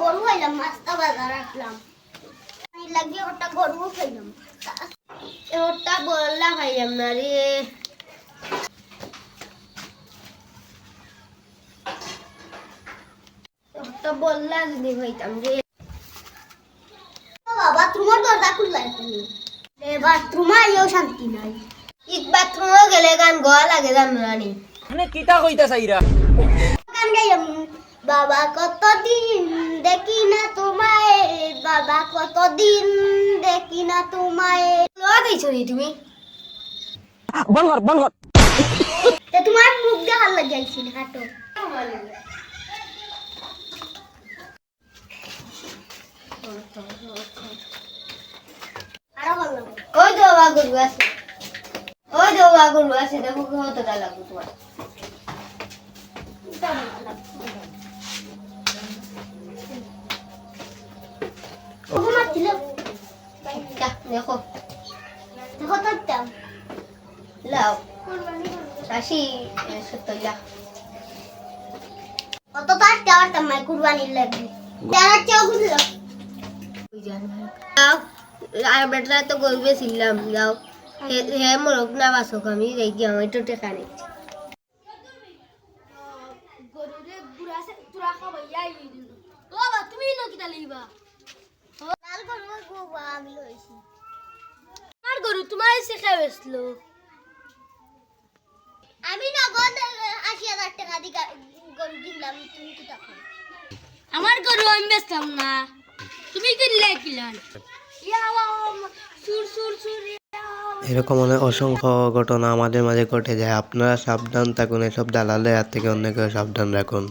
গরু খাইলাম, মাছটা বাজার রাখলাম, লাগিয়ে ওটা গরু খাইলাম, ওটা বললা খাইলাম না রে। ওটা বললা যদি খাইতাম রে। বাথরুমের দরজা খুললা বাথরুমে আইও শান্তি নাই। ঈদ বাথরুমে গেলে গান গোয়া লাগে জানো রানি। মানে কিতা কইতা চাইরা গান গাইলাম, বাবা কতদিন দেখি না তোমায়, বাবা কতদিন দেখি না তোমায়। লোয়া গাইছো নি তুমি? বল কর তে তোমার মুখ দেখার লাগাইছিল হাঁটো। আরো ভালো ওই দেওয়া গরু আছে, ওই দেওয়া গরু আছে, দেখো কতটা লাগবে তোমার। দেখো দেখো তো লাও রাশি সত্তর অত তার চাওয়ার তামাই কুরবানির লাগবে যারা চাও বুঝলো যাও আর বেটা তো গলবে ছিলাম যাও হে মোরক না বাসক আমি যাই কি আমি তো টেকা নেই গরুরে বুড়া আছে তোরা খাবাইয়া আইলি দিল ও বাবা তুমি নো কিটা লইবা লাল গরু গোবা আমি লইছি আর গরু তোমার এসে খাবেছলো আমি নগদ ৮০,০০০ টাকা দি গরু কিনলাম তুমি কি টাকা আমার গরু আমি বেচলাম না তুমি কিনলে কিলান সুর সুর সুর এরকম অনেক অসংখ্য ঘটনা আমাদের মাঝে ঘটে যায়। আপনারা সাবধান থাকুন, এসব দালালের হাত থেকে অন্য কেউ সাবধান রাখুন।